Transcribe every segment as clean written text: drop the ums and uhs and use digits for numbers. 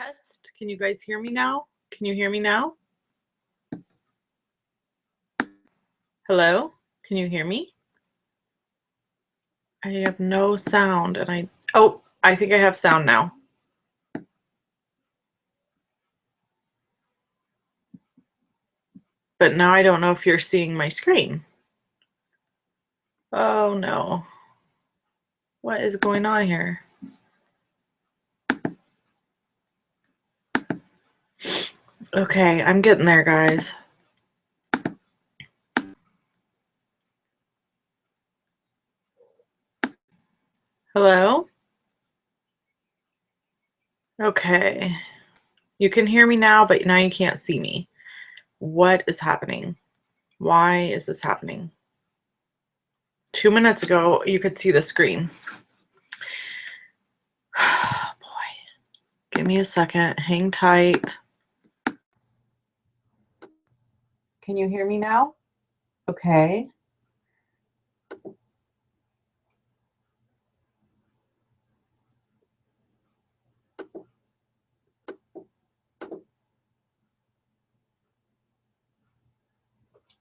Test. Can you guys hear me now? Can you hear me now? Hello? Can you hear me? I have no sound and I think I have sound now. But now I don't know if you're seeing my screen. Oh no. What is going on here? Okay, I'm getting there, guys. Hello? Okay. You can hear me now, but now you can't see me. What is happening? Why is this happening? 2 minutes ago, you could see the screen. Boy. Give me a second. Hang tight. Can you hear me now? Okay.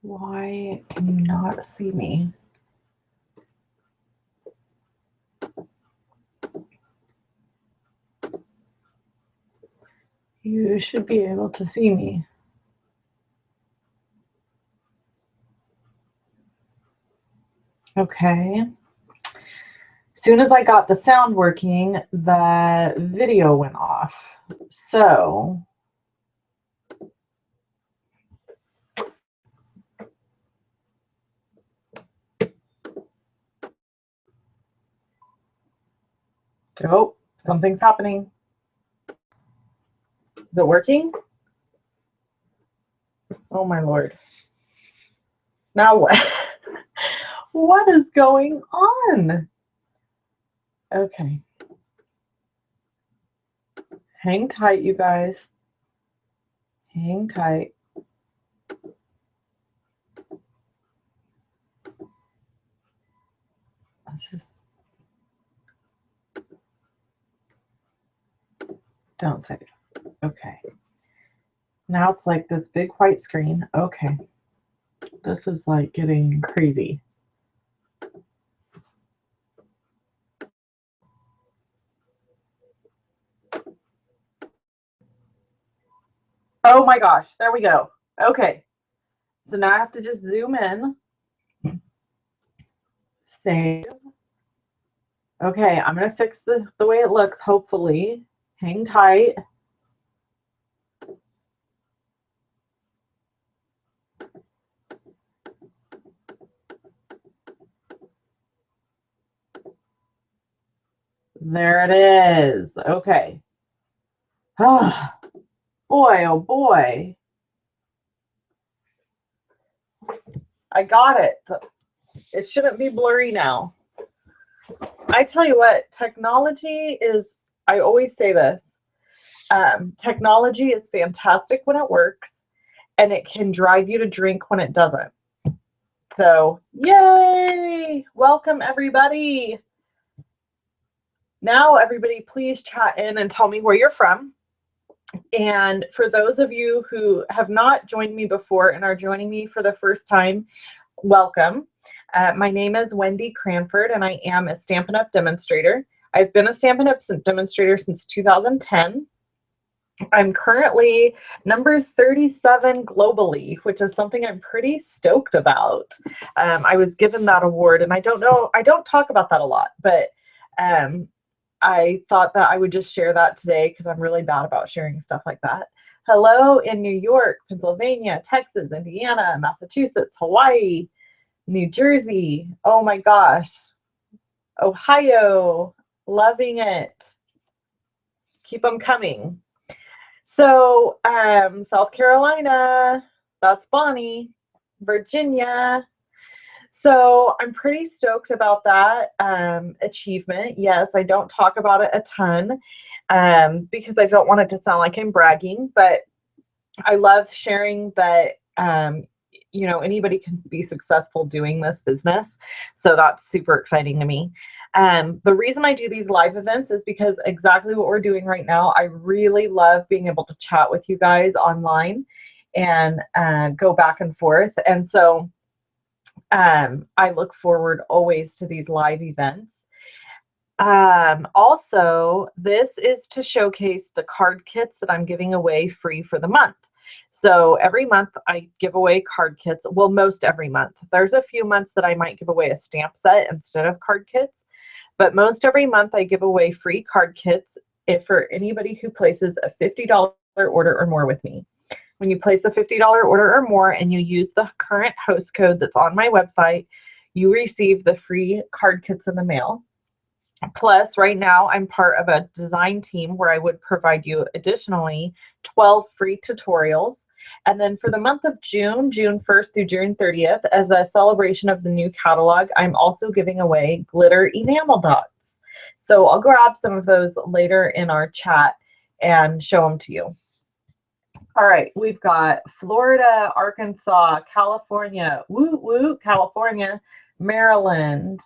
Why can you not see me? You should be able to see me. Okay. As soon as I got the sound working, the video went off. So oh, something's happening. Is it working? Oh my Lord. Now what? What is going on? Okay. Hang tight, you guys. Hang tight. Let's just don't say it. Okay. Now it's like this big white screen. Okay. This is like getting crazy. Oh my gosh, there we go. Okay. So now I have to just zoom in. Save. Okay, I'm going to fix the way it looks, hopefully. Hang tight. There it is. Okay. Oh, boy, oh boy. I got it. It shouldn't be blurry now. I tell you what, technology is, I always say this, technology is fantastic when it works, and it can drive you to drink when it doesn't. So, yay! Welcome, everybody. Now, everybody, please chat in and tell me where you're from. And for those of you who have not joined me before and are joining me for the first time, welcome. My name is Wendy Cranford, and I am a Stampin' Up! Demonstrator. I've been a Stampin' Up! Demonstrator since 2010. I'm currently number 37 globally, which is something I'm pretty stoked about. I was given that award, and I don't talk about that a lot, but I thought that I would just share that today because I'm really bad about sharing stuff like that. Hello in New York, Pennsylvania, Texas, Indiana, Massachusetts, Hawaii, New Jersey. Oh my gosh. Ohio. Loving it. Keep them coming. So, South Carolina. That's Bonnie. Virginia. So I'm pretty stoked about that achievement. Yes, I don't talk about it a ton because I don't want it to sound like I'm bragging, but I love sharing that, you know, anybody can be successful doing this business. So that's super exciting to me. The reason I do these live events is because exactly what we're doing right now, I really love being able to chat with you guys online and go back and forth. And so I look forward always to these live events. Also, this is to showcase the card kits that I'm giving away free for the month. So every month I give away card kits. Well, most every month. There's a few months that I might give away a stamp set instead of card kits, but most every month I give away free card kits if for anybody who places a $50 order or more with me. When you place a $50 order or more and you use the current host code that's on my website, you receive the free card kits in the mail. Plus, right now, I'm part of a design team where I would provide you additionally 12 free tutorials. And then for the month of June, June 1st through June 30th, as a celebration of the new catalog, I'm also giving away glitter enamel dots. So I'll grab some of those later in our chat and show them to you. All right, we've got Florida, Arkansas, California, woo woo, California, Maryland.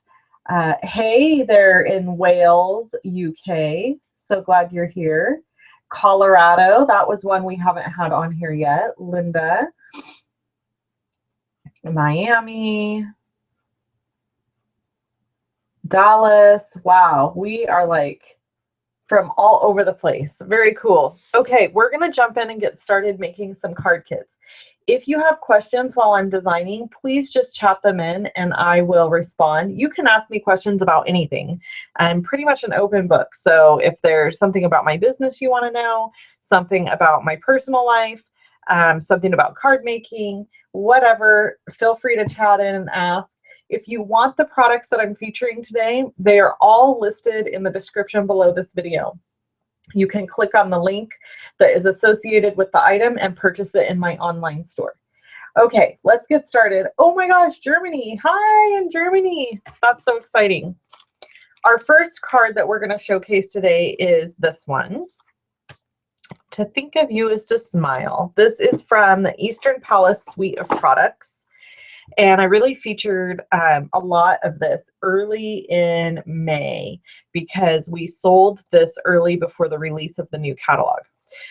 Hey there in Wales, UK. So glad you're here. Colorado, that was one we haven't had on here yet. Linda. Miami. Dallas. Wow, we are like from all over the place. Very cool. Okay, we're going to jump in and get started making some card kits. If you have questions while I'm designing, please just chat them in and I will respond. You can ask me questions about anything. I'm pretty much an open book. So if there's something about my business you want to know, something about my personal life, something about card making, whatever, feel free to chat in and ask. If you want the products that I'm featuring today, they are all listed in the description below this video. You can click on the link that is associated with the item and purchase it in my online store. Okay, let's get started. Oh my gosh, Germany. Hi in Germany. That's so exciting. Our first card that we're going to showcase today is this one. To think of you is to smile. This is from the Eastern Palace suite of products. And I really featured a lot of this early in May because we sold this early before the release of the new catalog.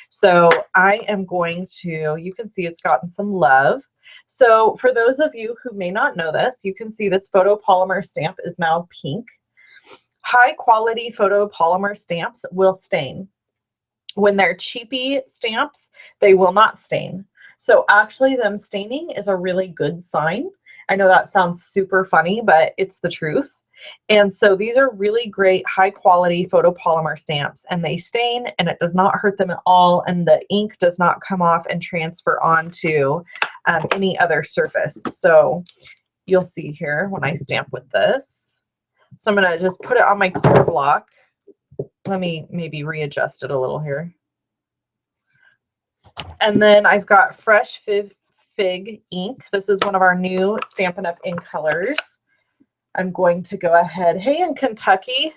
So I am going to, you can see it's gotten some love. So for those of you who may not know this, you can see this photopolymer stamp is now pink. High quality photopolymer stamps will stain. When they're cheapy stamps, they will not stain. So actually them staining is a really good sign. I know that sounds super funny, but it's the truth. And so these are really great high quality photopolymer stamps and they stain and it does not hurt them at all. And the ink does not come off and transfer onto any other surface. So you'll see here when I stamp with this. So I'm gonna just put it on my clear block. Let me maybe readjust it a little here. And then I've got Fresh Fig ink. This is one of our new Stampin' Up! Ink colors. I'm going to go ahead, hey, in Kentucky.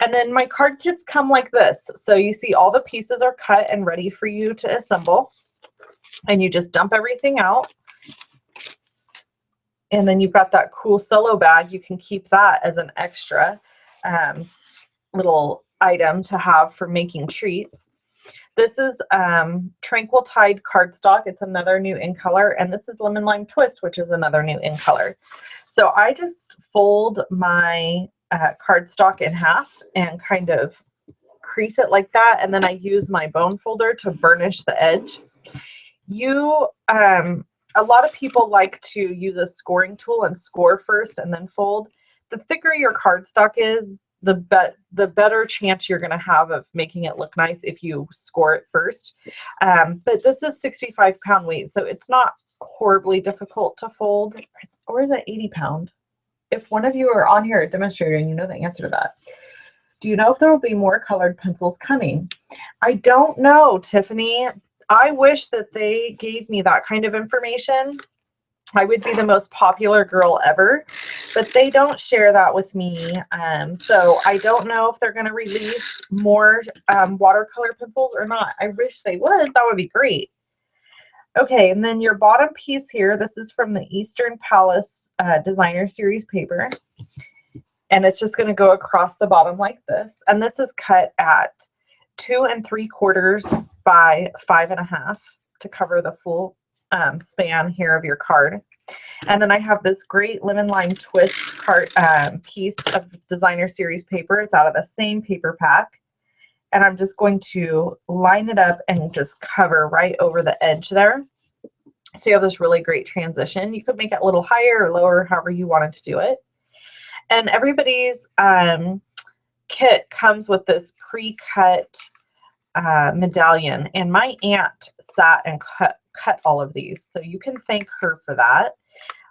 And then my card kits come like this. So you see all the pieces are cut and ready for you to assemble. And you just dump everything out. And then you've got that cool cello bag. You can keep that as an extra little item to have for making treats. This is Tranquil Tide cardstock. It's another new in color. And this is Lemon Lime Twist, which is another new in color. So I just fold my cardstock in half and kind of crease it like that. And then I use my bone folder to burnish the edge. A lot of people like to use a scoring tool and score first and then fold. The thicker your cardstock is, the better chance you're going to have of making it look nice if you score it first. But this is 65-pound weight, so it's not horribly difficult to fold. Or is it 80 pound? If one of you are on here demonstrating, you know the answer to that. Do you know if there will be more colored pencils coming? I don't know, Tiffany. I wish that they gave me that kind of information. I would be the most popular girl ever, but they don't share that with me. So I don't know if they're going to release more watercolor pencils or not. I wish they would. That would be great. Okay, and then your bottom piece here, this is from the Eastern Palace Designer Series paper. And it's just going to go across the bottom like this. And this is cut at 2 3/4 by 5 1/2 to cover the full span here of your card. And then I have this great lemon lime twist card piece of designer series paper. It's out of the same paper pack. And I'm just going to line it up and just cover right over the edge there. So you have this really great transition. You could make it a little higher or lower, however you wanted to do it. And everybody's kit comes with this pre-cut medallion. And my aunt sat and cut all of these. So you can thank her for that.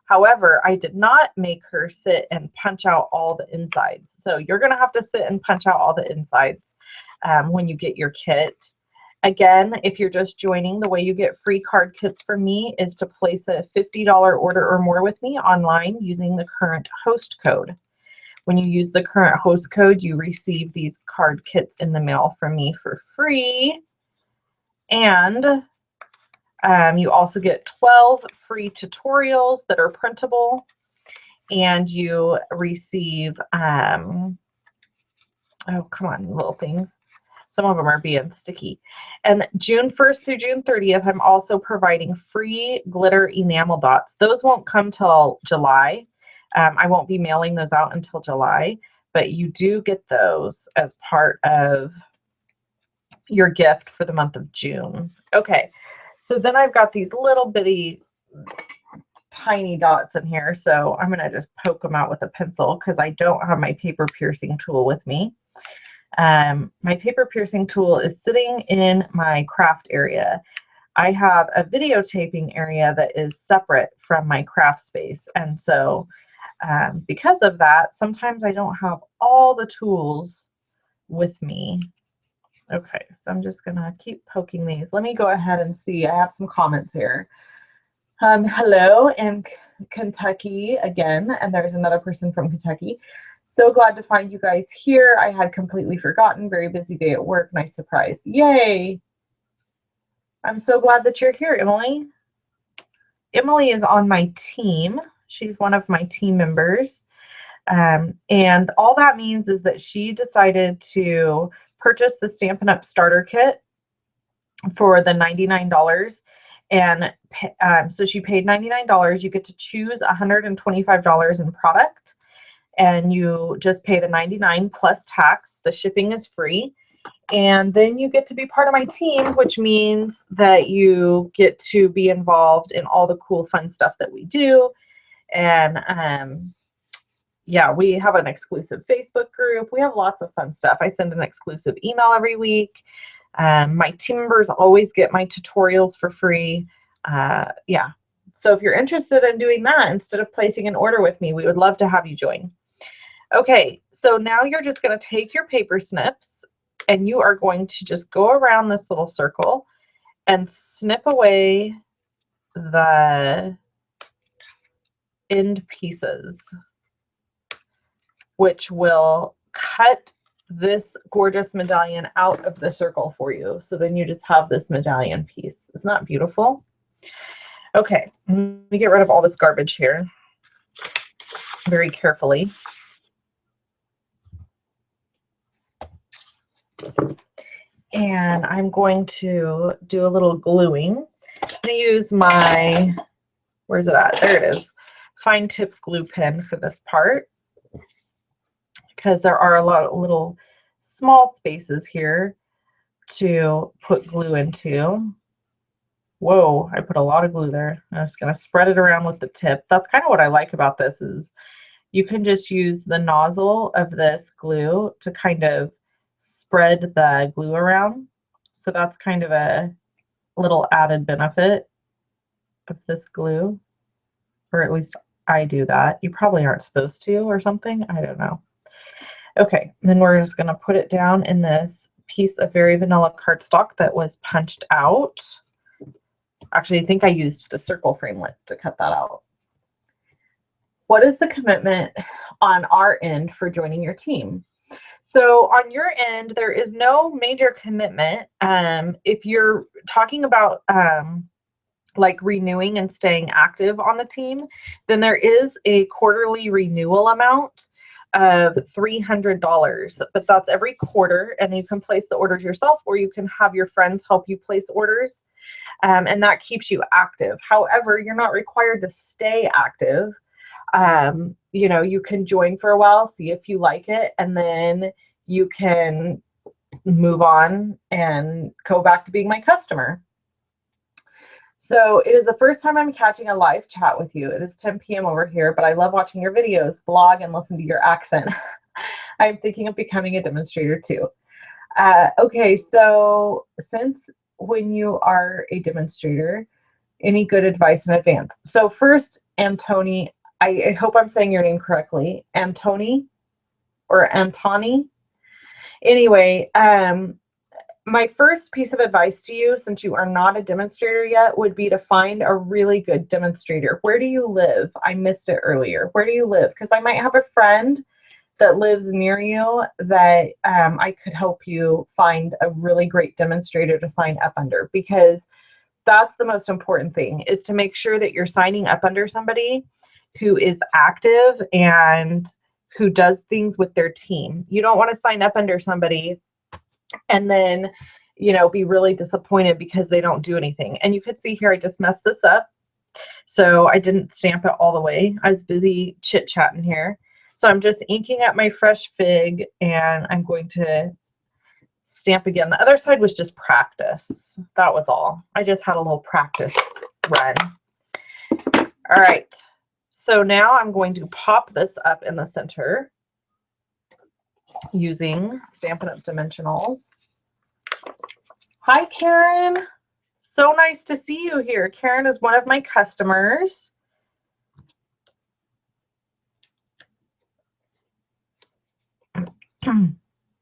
However, I did not make her sit and punch out all the insides. So you're going to have to sit and punch out all the insides when you get your kit. Again, if you're just joining, the way you get free card kits from me is to place a $50 order or more with me online using the current host code. When you use the current host code, you receive these card kits in the mail from me for free. And you also get 12 free tutorials that are printable, and you receive, oh, come on, little things. Some of them are being sticky. And June 1st through June 30th, I'm also providing free glitter enamel dots. Those won't come till July. I won't be mailing those out until July, but you do get those as part of your gift for the month of June. Okay. So then I've got these little bitty tiny dots in here. So I'm going to just poke them out with a pencil because I don't have my paper piercing tool with me. My paper piercing tool is sitting in my craft area. I have a videotaping area that is separate from my craft space. And so because of that, sometimes I don't have all the tools with me. Okay, so I'm just going to keep poking these. Let me go ahead and see. I have some comments here. Hello in Kentucky again, and there's another person from Kentucky. So glad to find you guys here. I had completely forgotten. Very busy day at work. Nice surprise. Yay! I'm so glad that you're here, Emily. Emily is on my team. She's one of my team members. And all that means is that she decided to purchase the Stampin' Up! Starter Kit for the $99. And so she paid $99. You get to choose $125 in product. And you just pay the $99 plus tax. The shipping is free. And then you get to be part of my team, which means that you get to be involved in all the cool, fun stuff that we do. And yeah, we have an exclusive Facebook group. We have lots of fun stuff. I send an exclusive email every week. My team members always get my tutorials for free. Yeah. So if you're interested in doing that, instead of placing an order with me, we would love to have you join. Okay, so now you're just going to take your paper snips and you are going to just go around this little circle and snip away the end pieces, which will cut this gorgeous medallion out of the circle for you. So then you just have this medallion piece. Isn't that beautiful? Okay, let me get rid of all this garbage here very carefully. And I'm going to do a little gluing. I'm going to use my, where's it at? There it is. Fine tip glue pen for this part, because there are a lot of little small spaces here to put glue into. Whoa, I put a lot of glue there. I'm just going to spread it around with the tip. That's kind of what I like about this, is you can just use the nozzle of this glue to kind of spread the glue around. So that's kind of a little added benefit of this glue, or at least I do that. You probably aren't supposed to or something. I don't know. Okay, then we're just going to put it down in this piece of very vanilla cardstock that was punched out. Actually, I think I used the circle framelits to cut that out. What is the commitment on our end for joining your team? So on your end, there is no major commitment. If you're talking about like renewing and staying active on the team, then there is a quarterly renewal amount of $300, but that's every quarter, and you can place the orders yourself, or you can have your friends help you place orders, and that keeps you active. However, you're not required to stay active. You know, you can join for a while, see if you like it, and then you can move on and go back to being my customer. So it is the first time I'm catching a live chat with you. It is 10 p.m. over here, but I love watching your videos, blog, and listen to your accent. I'm thinking of becoming a demonstrator too. Okay, so since when you are a demonstrator, any good advice in advance? So first, Antoni, I hope I'm saying your name correctly. Antoni or Antoni? Anyway, my first piece of advice to you, since you are not a demonstrator yet, would be to find a really good demonstrator. Where do you live? I missed it earlier. Where do you live? Because I might have a friend that lives near you that I could help you find a really great demonstrator to sign up under, because that's the most important thing, is to make sure that you're signing up under somebody who is active and who does things with their team. You don't want to sign up under somebody and then, you know, be really disappointed because they don't do anything. And you could see here, I just messed this up. So I didn't stamp it all the way. I was busy chit-chatting here. So I'm just inking up my fresh fig, and I'm going to stamp again. The other side was just practice. That was all. I just had a little practice run. All right. So now I'm going to pop this up in the center using Stampin' Up! Dimensionals. Hi, Karen. So nice to see you here. Karen is one of my customers.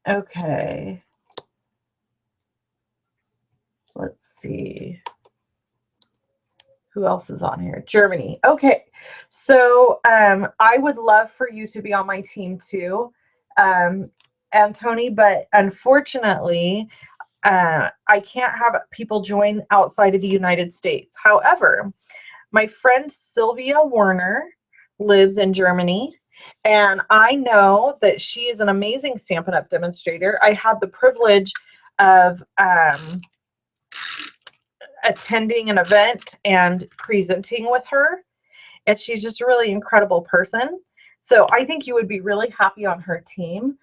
Okay. Let's see. Who else is on here? Germany. Okay. So I would love for you to be on my team too, Antoni, but unfortunately, I can't have people join outside of the United States. However, my friend Sylvia Werner lives in Germany, and I know that she is an amazing Stampin' Up! Demonstrator. I had the privilege of attending an event and presenting with her, and she's just a really incredible person. So I think you would be really happy on her team.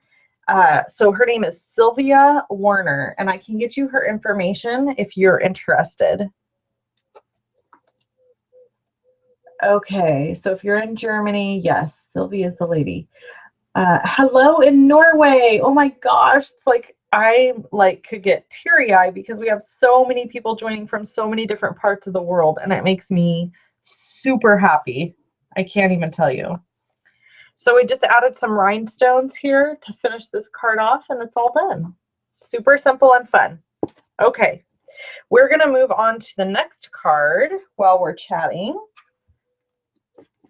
So her name is Sylvia Werner, and I can get you her information if you're interested. Okay, so if you're in Germany, yes, Sylvia is the lady. Hello in Norway. Oh my gosh, it's like I could get teary-eyed because we have so many people joining from so many different parts of the world, and it makes me super happy. I can't even tell you. So we just added some rhinestones here to finish this card off, and it's all done. Super simple and fun. Okay, we're going to move on to the next card while we're chatting.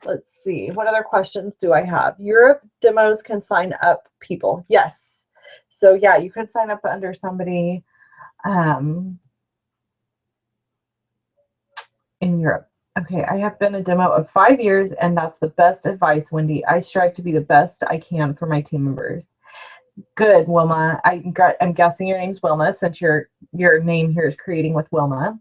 Let's see, what other questions do I have? Europe demos can sign up people. Yes. So yeah, you can sign up under somebody in Europe. Okay, I have been a demo of 5 years, and that's the best advice, Wendy. I strive to be the best I can for my team members. Good, Wilma. I'm guessing your name's Wilma, since your name here is Creating with Wilma.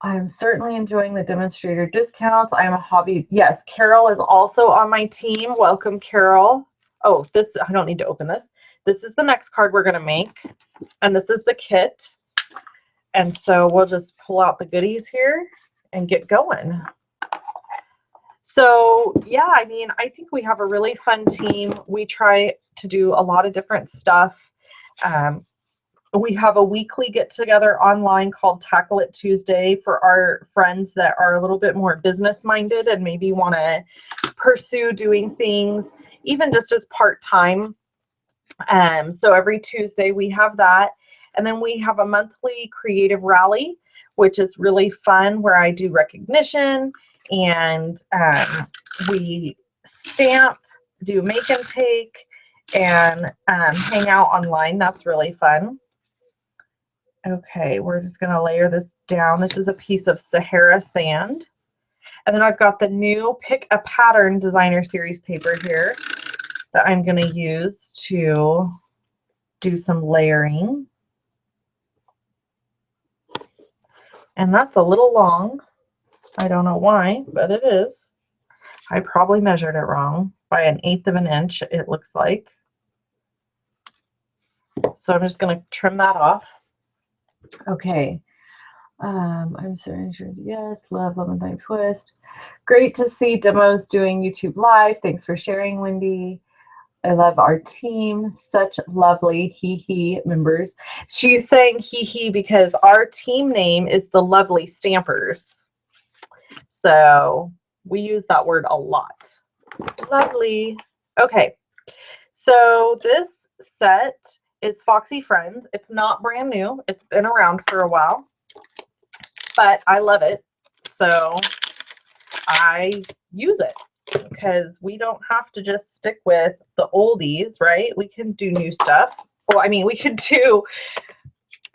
I'm certainly enjoying the demonstrator discounts. I am a hobby. Yes, Carol is also on my team. Welcome, Carol. Oh, this, I don't need to open this. This is the next card we're going to make, and this is the kit. And so we'll just pull out the goodies here and get going. So yeah, I mean, I think we have a really fun team. We try to do a lot of different stuff. We have a weekly get together online called Tackle It Tuesday for our friends that are a little bit more business minded and maybe want to pursue doing things even just as part-time. So every Tuesday we have that. And then we have a monthly creative rally, which is really fun, where I do recognition and we stamp, do make and take, and hang out online. That's really fun. Okay, we're just going to layer this down. This is a piece of Sahara sand. And then I've got the new Pick a Pattern Designer Series paper here that I'm going to use to do some layering. And that's a little long. I don't know why, but it is. I probably measured it wrong by 1/8 of an inch, it looks like. So I'm just going to trim that off. Okay. I'm sorry, yes, love Lemon Thyme Twist. Great to see demos doing YouTube Live. Thanks for sharing, Wendy. I love our team. Such lovely hee members. She's saying hee because our team name is the Lovely Stampers. So we use that word a lot. Lovely. Okay. So this set is Foxy Friends. It's not brand new. It's been around for a while, but I love it. So I use it because we don't have to just stick with the oldies, right? We can do new stuff. Well, I mean, we could do,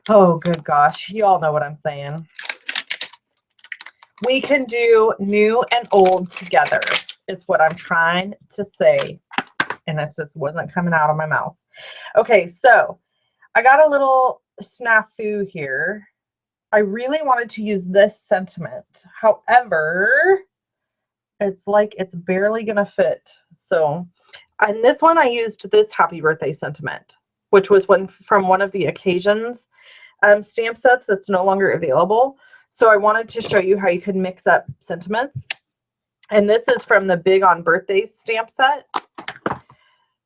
oh, good gosh, you all know what I'm saying. We can do new and old together is what I'm trying to say. And it just wasn't coming out of my mouth. Okay, so I got a little snafu here. I really wanted to use this sentiment. However, it's like it's barely gonna fit. So, and this one I used this happy birthday sentiment, which was from one of the occasions stamp sets that's no longer available. So I wanted to show you how you could mix up sentiments. And this is from the Big on Birthdays stamp set.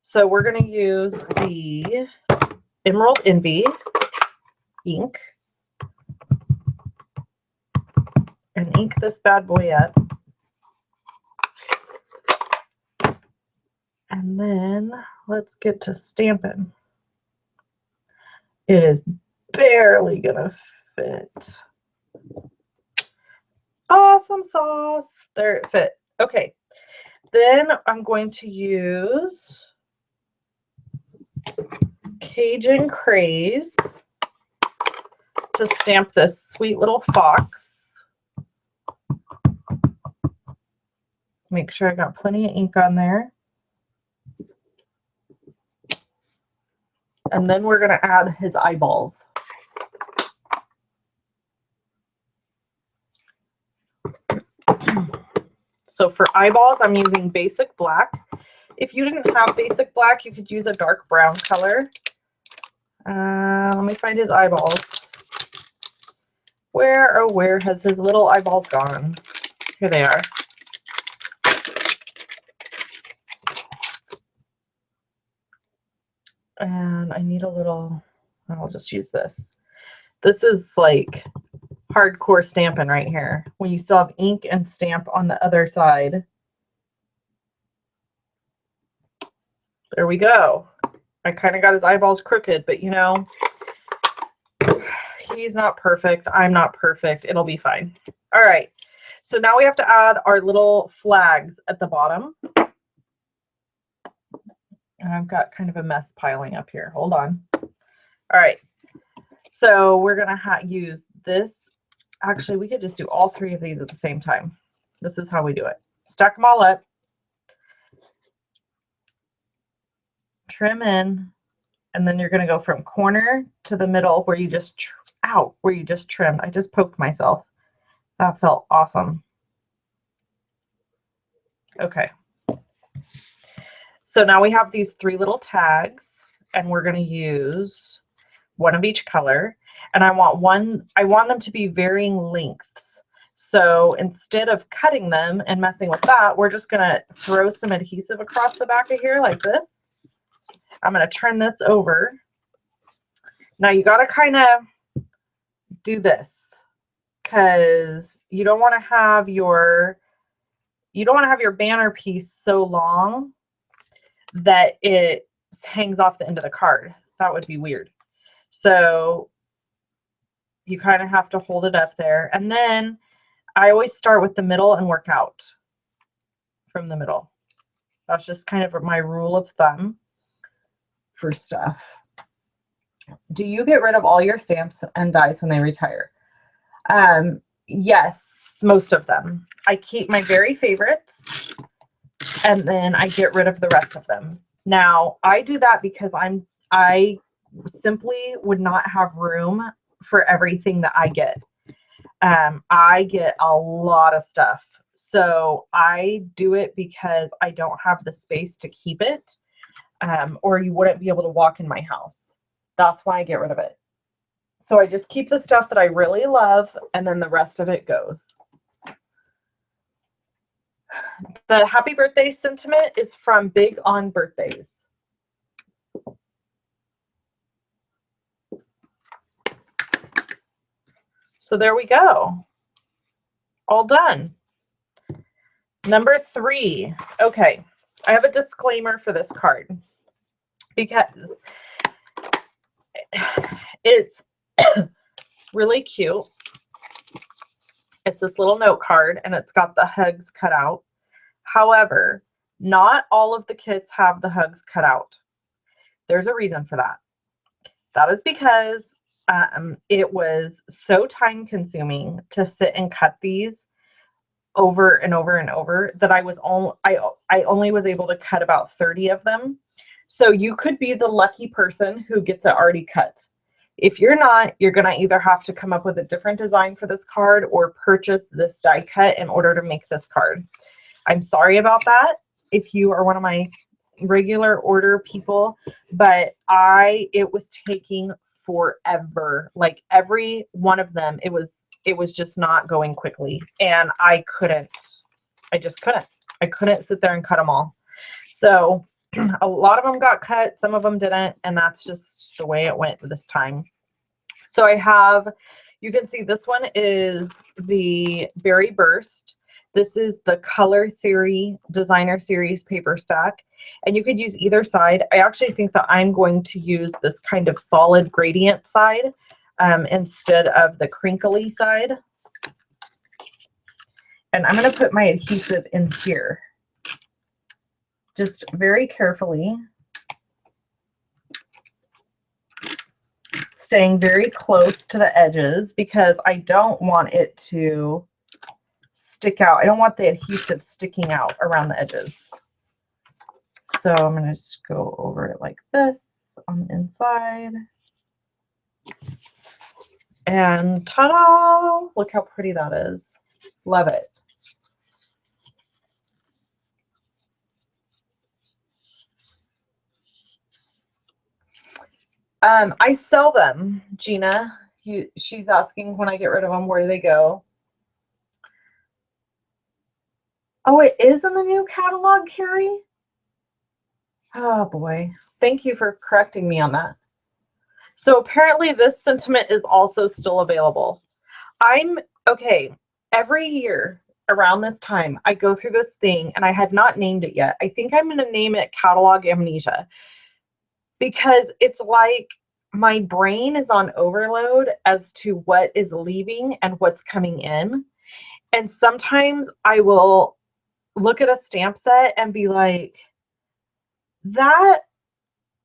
So we're going to use the Emerald Envy ink and ink this bad boy up. And then let's get to stamping. It is barely going to fit. Awesome sauce. There it fit. Okay. Then I'm going to use Cajun Craze to stamp this sweet little fox. Make sure I got plenty of ink on there. And then we're going to add his eyeballs. So for eyeballs, I'm using basic black. If you didn't have basic black, you could use a dark brown color. Let me find his eyeballs. Where has his little eyeballs gone? Here they are. And I need a little, I'll just use this. This is like hardcore stamping right here, when you still have ink and stamp on the other side. There we go. I kind of got his eyeballs crooked, but you know, he's not perfect. I'm not perfect. It'll be fine. All right. So now we have to add our little flags at the bottom. And I've got kind of a mess piling up here. Hold on. All right. So we're going to use this. Actually, we could just do all three of these at the same time. This is how we do it. Stack them all up. Trim in. And then you're going to go from corner to the middle where you just, where you just trimmed. I just poked myself. That felt awesome. Okay. So now we have these three little tags, and we're going to use one of each color. And I want them to be varying lengths. So instead of cutting them and messing with that, we're just going to throw some adhesive across the back of here like this. I'm going to turn this over. Now you got to kind of do this because you don't want to have your banner piece so long that it hangs off the end of the card. That would be weird. So you kind of have to hold it up there. And then I always start with the middle and work out from the middle. That's just kind of my rule of thumb for stuff. Do you get rid of all your stamps and dies when they retire? Yes. most of them. I keep my very favorites, and then I get rid of the rest of them. Now, I do that because I simply would not have room for everything that I get. I get a lot of stuff. So I do it because I don't have the space to keep it, or you wouldn't be able to walk in my house. That's why I get rid of it. So I just keep the stuff that I really love, and then the rest of it goes. The happy birthday sentiment is from Big on Birthdays. So there we go. All done. Number 3. Okay, I have a disclaimer for this card because it's really cute. It's this little note card, and it's got the hugs cut out. However, not all of the kits have the hugs cut out. There's a reason for that. That is because it was so time consuming to sit and cut these over and over and over that I only was able to cut about 30 of them. So you could be the lucky person who gets it already cut. If you're not, you're going to either have to come up with a different design for this card or purchase this die cut in order to make this card. I'm sorry about that if you are one of my regular order people, but it was taking forever. Like every one of them, it was just not going quickly, and I just couldn't. I couldn't sit there and cut them all. So a lot of them got cut, some of them didn't, and that's just the way it went this time. So I have, you can see this one is the Berry Burst. This is the Color Theory Designer Series paper stack, and you could use either side. I actually think that I'm going to use this kind of solid gradient side instead of the crinkly side. And I'm going to put my adhesive in here, just very carefully, staying very close to the edges because I don't want it to stick out. I don't want the adhesive sticking out around the edges. So I'm going to just go over it like this on the inside. And ta-da! Look how pretty that is. Love it. I sell them, Gina. She's asking when I get rid of them, where do they go? Oh, it is in the new catalog, Carrie? Oh, boy. Thank you for correcting me on that. So apparently this sentiment is also still available. Okay, every year around this time, I go through this thing, and I had not named it yet. I think I'm going to name it Catalog Amnesia, because it's like my brain is on overload as to what is leaving and what's coming in. And sometimes I will look at a stamp set and be like, that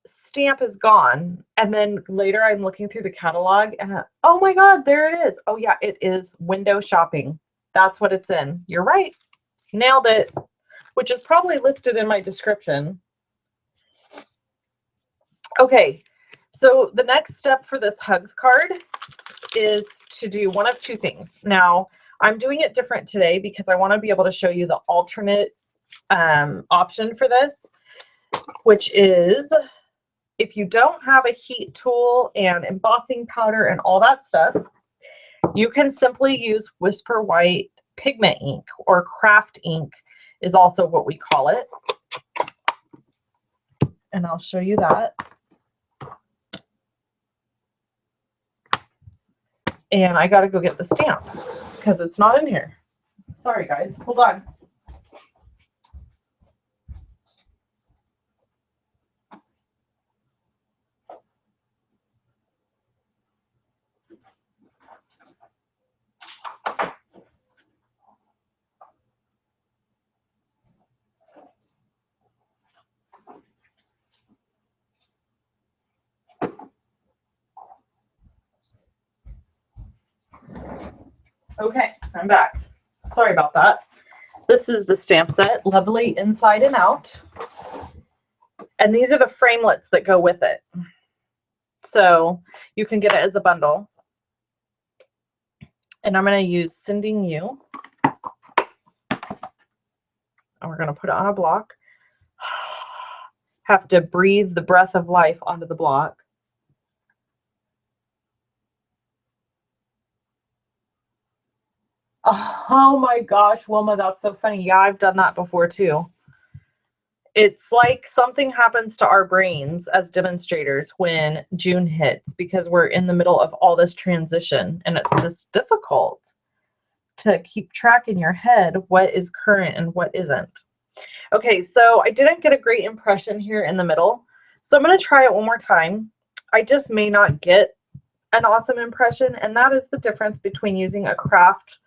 stamp is gone. And then later I'm looking through the catalog and oh my God, there it is. Oh yeah, it is window shopping. That's what it's in. You're right. Nailed it. Which is probably listed in my description. Okay, so the next step for this hugs card is to do one of two things. Now, I'm doing it different today because I want to be able to show you the alternate option for this, which is if you don't have a heat tool and embossing powder and all that stuff, you can simply use Whisper White pigment ink, or craft ink is also what we call it. And I'll show you that. And I got to go get the stamp because it's not in here. Sorry, guys. Hold on. Okay, I'm back. Sorry about that. This is the stamp set, lovely inside and out. And these are the framelits that go with it. So you can get it as a bundle. And I'm going to use Sending You. And we're going to put it on a block. Have to breathe the breath of life onto the block. Oh my gosh, Wilma, that's so funny. Yeah, I've done that before too. It's like something happens to our brains as demonstrators when June hits, because we're in the middle of all this transition and it's just difficult to keep track in your head what is current and what isn't. Okay, so I didn't get a great impression here in the middle, so I'm going to try it one more time. I just may not get an awesome impression, and that is the difference between using a craft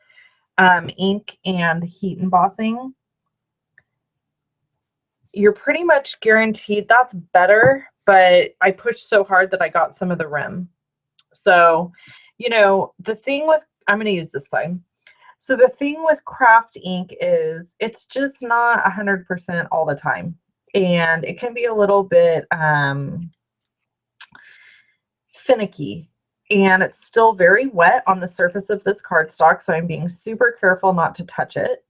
ink and heat embossing. You're pretty much guaranteed that's better, but I pushed so hard that I got some of the rim. So, you know, the thing with, I'm going to use this side. So the thing with craft ink is it's just not 100% all the time. And it can be a little bit finicky. And it's still very wet on the surface of this cardstock, so I'm being super careful not to touch it.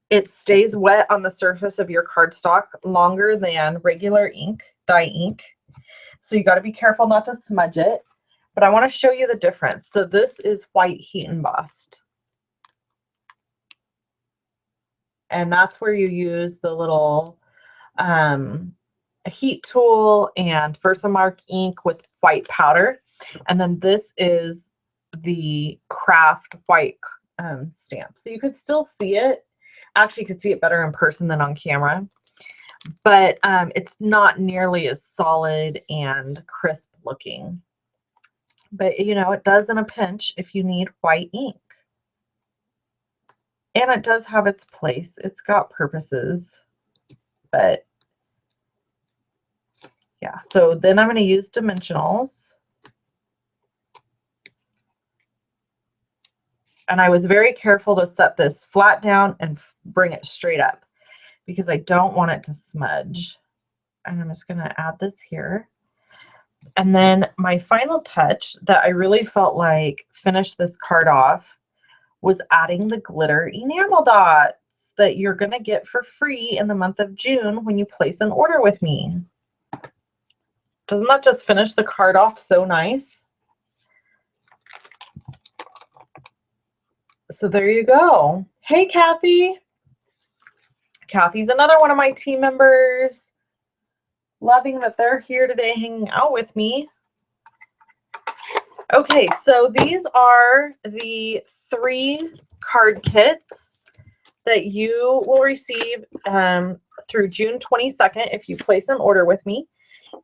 It stays wet on the surface of your cardstock longer than regular ink, dye ink. So you got to be careful not to smudge it. But I want to show you the difference. So this is white heat embossed. And that's where you use the little heat tool and Versamark ink with white powder. And then this is the craft white stamp. So you could still see it. Actually, you could see it better in person than on camera. But it's not nearly as solid and crisp looking. But, you know, it does in a pinch if you need white ink. And it does have its place. It's got purposes. But, yeah. So then I'm going to use dimensionals. And I was very careful to set this flat down and bring it straight up, because I don't want it to smudge. And I'm just going to add this here. And then my final touch that I really felt like finished this card off was adding the glitter enamel dots that you're going to get for free in the month of June when you place an order with me. Doesn't that just finish the card off so nice? So there you go. Hey, Kathy. Kathy's another one of my team members. Loving that they're here today hanging out with me. Okay, so these are the 3 card kits that you will receive through June 22nd if you place an order with me.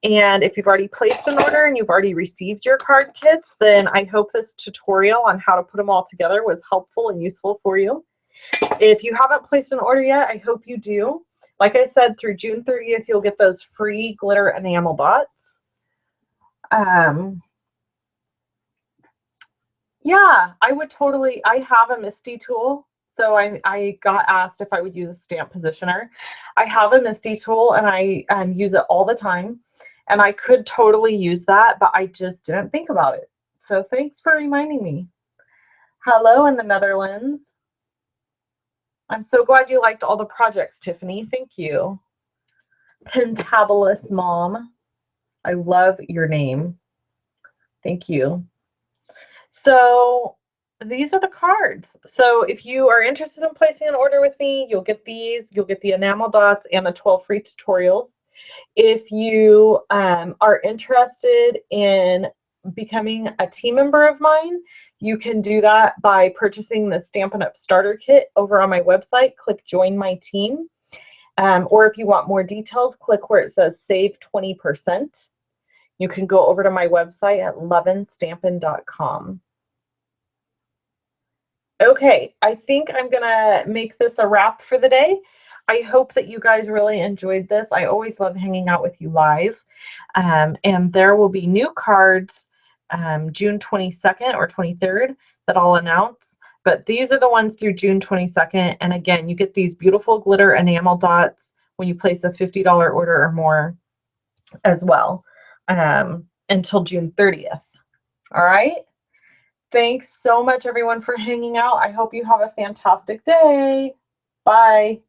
And if you've already placed an order and you've already received your card kits, then I hope this tutorial on how to put them all together was helpful and useful for you. If you haven't placed an order yet, I hope you do. Like I said, through June 30th, you'll get those free glitter enamel dots. Yeah, I would totally, I have a Misty tool. So I got asked if I would use a stamp positioner. I have a Misty tool and I use it all the time. And I could totally use that, but I just didn't think about it. So thanks for reminding me. Hello in the Netherlands. I'm so glad you liked all the projects, Tiffany. Thank you. Pentabulous Mom. I love your name. Thank you. So these are the cards. So if you are interested in placing an order with me, you'll get these. You'll get the enamel dots and the 12 free tutorials. If you are interested in becoming a team member of mine, you can do that by purchasing the Stampin' Up! Starter Kit over on my website. Click Join My Team. Or if you want more details, click where it says Save 20%. You can go over to my website at lovinstampin.com. Okay, I think I'm going to make this a wrap for the day. I hope that you guys really enjoyed this. I always love hanging out with you live. And there will be new cards June 22nd or 23rd that I'll announce. but these are the ones through June 22nd. And again, you get these beautiful glitter enamel dots when you place a $50 order or more as well, until June 30th. All right. Thanks so much, everyone, for hanging out. I hope you have a fantastic day. Bye.